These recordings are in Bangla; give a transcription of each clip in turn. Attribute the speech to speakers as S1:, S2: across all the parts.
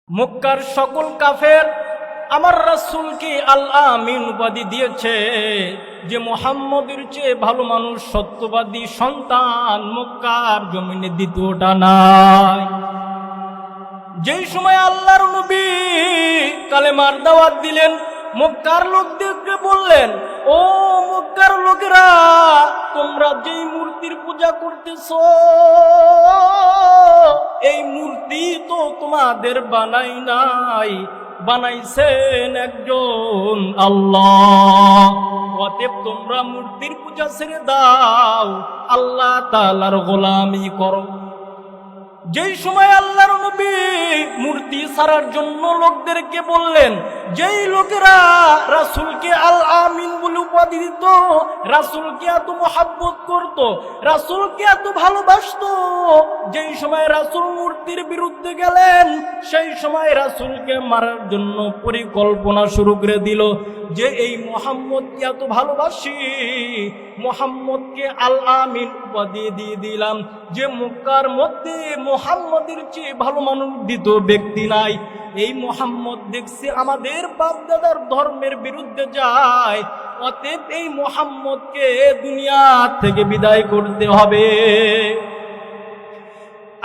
S1: মক্কার সকল কাফের আমার রাসূলকে আল আমিন উপাধি দিয়েছে, যে মুহাম্মদের চেয়ে ভালো মানুষ সত্যবাদী সন্তান মক্কার জমিনে দ্বিতীয়টা নাই। যেই সময় আল্লাহর নবী কালেমার দাওয়াত দিলেন, মক্কার লোকদেরকে বললেন, ও মক্কার লোকেরা, তোমরা যেই মূর্তির পূজা করতেছো এই মূর্তি তো তোমাদের বানাই নাই, বানাইছেন একজন আল্লাহ। অতএব তোমরা মূর্তির পূজা ছেড়ে দাও, আল্লাহ তাআলার গোলামি করো। যেই সময় আল্লাহর নবী মূর্তি ছাড়ার জন্য লোকদেরকে বললেন, যেই লোকেরা রাসূলকে আল আমিন বলে উপাধি দিত, রাসূলকে এত মহব্বত করত, রাসূলকে এত ভালোবাসতো, যেই সময় রাসূল মূর্তির বিরুদ্ধে গেলেন সেই সময় রাসূলকে মারার জন্য পরিকল্পনা শুরু করে দিল। যে এই মুহাম্মদকে এত ভালোবাসি, মুহাম্মদকে আল আমিন উপাধি দিয়ে দিলাম, যে মক্কার মধ্যে মুহাম্মদের চেয়ে ভালো মানুষ দ্বিতীয় ব্যক্তি নাই। এই মুহাম্মদ দেখছি আমাদের বাপ দাদার ধর্মের বিরুদ্ধে যায়, অতএব এই মুহাম্মদকে দুনিয়া থেকে বিদায় করতে হবে।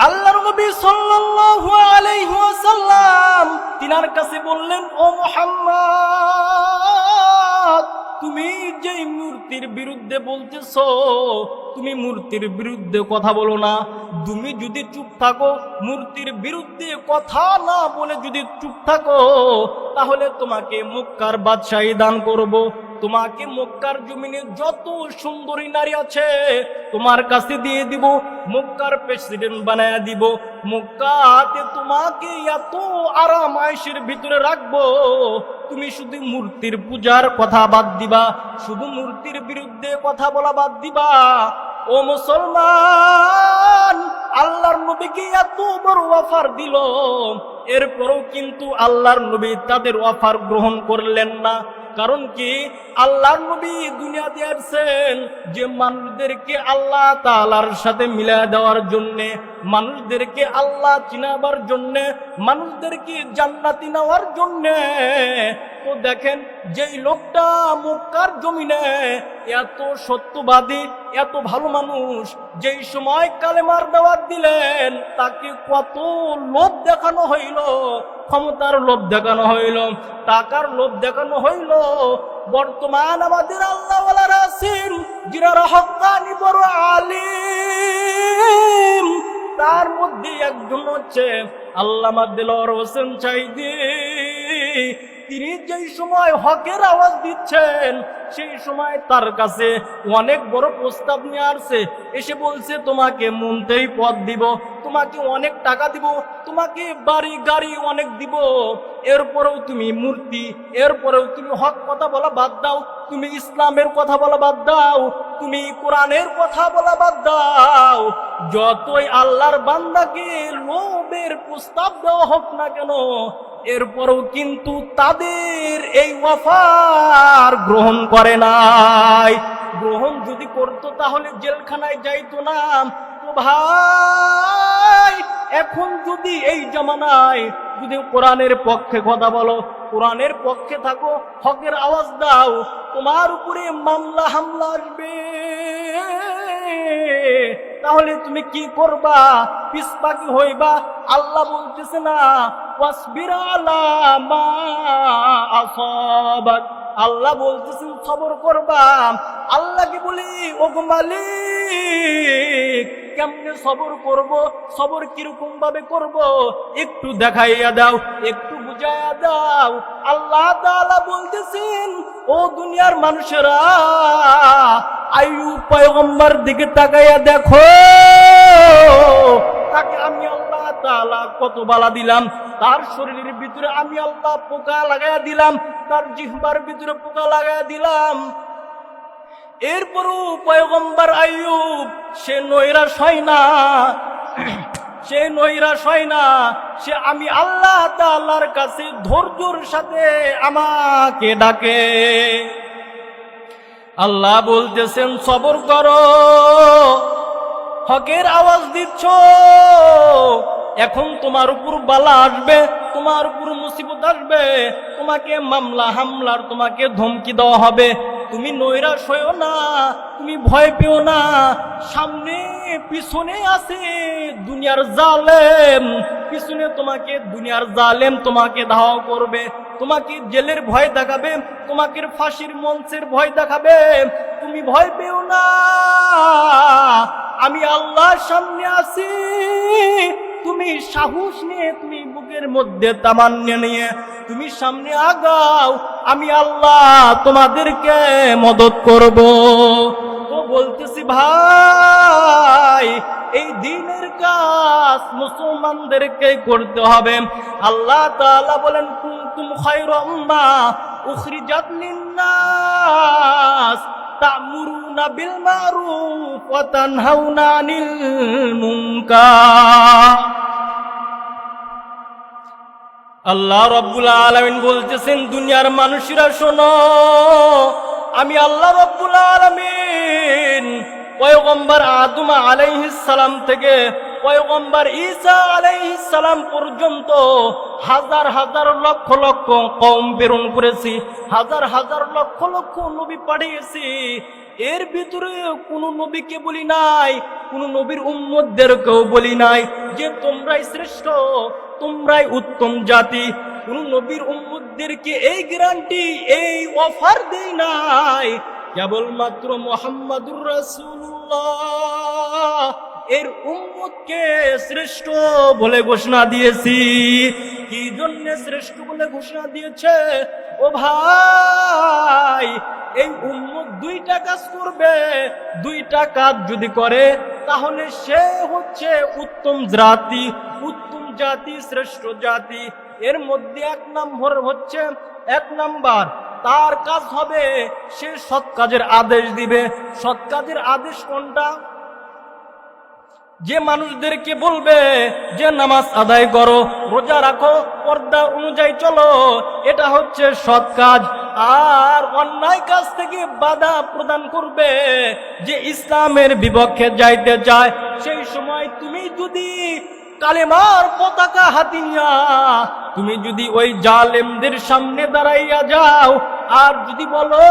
S1: আল্লাহর নবী সাল্লাল্লাহু আলাইহি ওয়াসাল্লাম তিনার কাছে বললেন, ও মুহাম্মদ, তুমি যেই মূর্তির বিরুদ্ধে বলতেছো, তুমি মূর্তির বিরুদ্ধে কথা বলো না। তুমি যদি চুপ থাকো, মূর্তির বিরুদ্ধে কথা না বলে যদি চুপ থাকো, তাহলে তোমাকে মক্কার বাদশাহী দান করব। তোমাকে মক্কার জমিনে যত সুন্দরী নারী আছে তোমার কাছে দিয়ে দিব, মক্কার প্রেসিডেন্ট বানায়া দিব। মক্কাতে তোমাকে এত আরাম আয়েশের ভিতরে রাখবো, তুমি শুধু মূর্তির পূজার কথা বাদ দিবা, শুধু মূর্তির বিরুদ্ধে কথা বলা বাদ দিবা। ও মুসলমান, আল্লাহর নবীকে এত বড় অফার দিল, এরপরও কিন্তু আল্লাহর নবী তাদের অফার গ্রহণ করলেন না। কারণ কি, আল্লাহর নবী দুনিয়াতে আসছেন যে মানুষদেরকে আল্লাহ তাআলার সাথে মিলায় দেওয়ার জন্যে, মানুষদেরকে আল্লাহ চিনাবার জন্যে, মানুষদেরকে জান্নাতি নেওয়ার জন্যে। তো দেখেন, যেই লোকটা মক্কার জমিনে এত সত্যবাদী, এত ভালো মানুষ, যেই সময় কালেমার দাওয়াত দিলেন তাকে কত লোভ দেখানো হইল, ক্ষমতার লোভ দেখানো হইল, টাকার লোভ দেখানো হইল। বর্তমান আমাদের আল্লাহওয়ালারা আছেন যারা হক্কানি বড় আলিম, তার মধ্যে একজন হচ্ছে আল্লামা দেলোয়ার হোসেন সাঈদী। তিনি যেই সময় হকের আওয়াজ দিচ্ছেন সেই সময় তার কাছে অনেক বড় প্রস্তাব নিয়ে আসছে, এসে বলছে, তোমাকে মন্ত্রী পদ দিব, তোমাকে অনেক টাকা দিব, তোমাকে বাড়ি গাড়ি অনেক দিব, এরপরেও তুমি মূর্তি, এরপরেও তুমি হক কথা বলা বাদ দাও, তুমি ইসলামের কথা বলা বাদ দাও, তুমি কোরআনের কথা বলা বাদ দাও। যতই আল্লাহর বান্দাকে লোভের প্রস্তাব দেওয়া হোক না কেন, এরপরও কিন্তু তাদের এই অফার গ্রহণ করে নাই। গ্রহণ যদি করতো তাহলে জেলখানায় যাইতো না। তো ভাই, এখন যদি এই জামানায় যদি কোরআনের পক্ষে কথা বলো, কোরআনের পক্ষে থাকো, হকের আওয়াজ দাও, তোমার উপরে মামলা হামলা আসবে। তাহলে তুমি কি করবা? পিছপাকি হইবা। আল্লাহ বলতেছে না, ওয়াসবির আলা মা আসাবাক, আল্লাহ বলতেছেন সবর করবা। আল্লাহকে বলি, ওগো মালিক, কেমনে সবর করব? সবর কিরকম ভাবে করব? একটু দেখাইয়া দাও, একটু বুঝাইয়া দাও। আল্লাহ তাআলা বলতেছেন, ও দুনিয়ার মানুষেরা, আইয়ুব পয়গম্বর দিকে তাকাইয়া দেখো, তাকে আমি আল্লাহ তাআলা কত বালা দিলাম। তার শরীরের ভিতরে আমি আল্লাহ পোকা লাগাইয়া দিলাম, তার জিহ্বার ভিতরে পোকা লাগাইয়া দিলাম। এরপরও পয়গম্বর আইয়ুব সে নৈরাশ হয় না, সে নৈরাশ হয় না, সে আমি আল্লাহ তাআলার কাছে ধৈর্যের সাথে আমাকে ডাকে। আল্লাহ বলতেছেন, সবর করো, হকের আওয়াজ দিচ্ছ, এখন তোমার উপর বালা আসবে, তোমার উপর মুসিবত আসবে, তোমাকে মামলা হামলার তোমাকে ধমকি দেওয়া হবে। তুমি নৈরাশ হইও না, তুমি ভয় পেও না। সামনে পিছনে আছে দুনিয়ার জালেম, পিছনে তোমাকে দুনিয়ার জালেম তোমাকে ধাওয়া করবে, তোমাকে জেলের ভয় দেখাবে, তোমাকে ফাঁসির মঞ্চের ভয় দেখাবে। তুমি ভয় পেও না, আমি আল্লাহর সামনে আছি। তুমি সাহস নিয়ে, তুমি বুকের মধ্যে তামান্না নিয়ে তুমি সামনে আগাও, আমি আল্লাহ তোমাদেরকে মদত করব। তো বলতেছি ভাই, এই দ্বীনের কাজ মুসলমানদেরকে করতে হবে। আল্লাহ তাআলা বলেন, কুনতুম খায়রা উম্মাহ উখরিজাত লিন-নাস তা'মুরুনা বিল মা'রুফ ওয়া তানহাউনা আনিল মুনকার। আল্লাহ রাব্বুল আলামিন বলতেছেন, দুনিয়ার মানুষেরা শোনো, আমি আল্লাহ রাব্বুল আলামিন পয়গম্বর আদম আলাইহিস সালাম থেকে পয়গম্বর ঈসা আলাইহিস সালাম পর্যন্ত হাজার হাজার লক্ষ লক্ষ কওম প্রেরণ করেছি, হাজার হাজার লক্ষ লক্ষ নবী পাঠিয়েছি। এর ভিতরে কোনো নবীকে বলি নাই, কোনো নবীর উম্মতদেরকেও বলি নাই যে তোমরাই শ্রেষ্ঠ, তোমরাই উত্তম জাতি। কোন নবীর উম্মতদেরকে এই গ্যারান্টি, এই অফার দেই নাই। কেবলমাত্র মুহাম্মাদুর রাসূলুল্লাহ এর উম্মতকে শ্রেষ্ঠ বলে ঘোষণা দিয়েছি। কি জন্য শ্রেষ্ঠ বলে ঘোষণা দিয়েছে? ও ভাই, এই উম্মত দুইটা কাজ করবে, দুইটা কাজ যদি করে তাহলে সে হচ্ছে উত্তম জাতি, উত্তম জাতি, শ্রেষ্ঠ জাতি। এর মধ্যে এক নাম্বার তার কাজ হবে সে সৎ কাজের আদেশ দিবে। সৎ কাজের আদেশ কোনটা? যে মানুষদেরকে বলবে যে নামাজ আদায় করো, রোজা রাখো, পর্দা অনুযায়ী চলো, এটা হচ্ছে সৎ কাজ। আর অন্যায় কাজ থেকে বাধা প্রদান করবে, যে ইসলামের বিপক্ষে যাইতে চায়, সেই সময় তুমি যদি কালেমার পতাকা হাতে নিয়া তুমি যদি ওই জালেমদের সামনে দাঁড়াইয়া যাও আর যদি বলো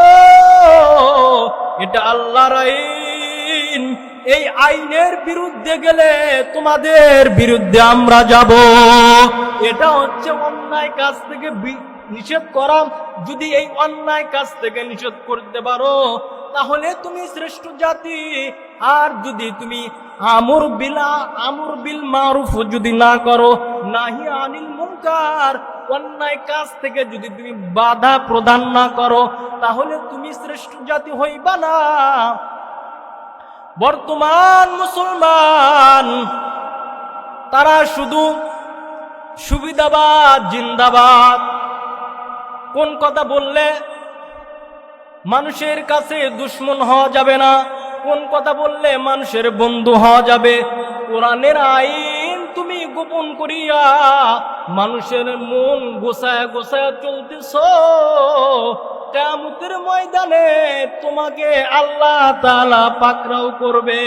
S1: এটা আল্লাহর আইন, এই আইনের বিরুদ্ধে গেলে তোমাদের বিরুদ্ধে আমরা যাব, এটা হচ্ছে অন্যায় কাজ থেকে নিষেধ করা। যদি এই অন্যায় কাজ থেকে নিষেধ করতে পারো তাহলে তুমি শ্রেষ্ঠ জাতি। আর যদি তুমি আমর বিল মারুফ যদি না করো, নাহি আনিল মুনকার, অন্যায় কাজ থেকে যদি তুমি বাধা প্রদান না করো, তাহলে তুমি শ্রেষ্ঠ জাতি হইবা না। বর্তমান মুসলমান তারা শুধু সুবিধাবাদ জিন্দাবাদ। কোন কথা বললে মানুষের কাছে দুশ্মন হওয়া যাবে না, কোন কথা বললে মানুষের বন্ধু হওয়া যাবে। কোরআনের আইন তুমি গোপন করিয়া মানুষের মন গোছায় গোছায় চলতেছ, কিয়ামতের ময়দানে তোমাকে আল্লাহ তাআলা পাকড়াও করবে।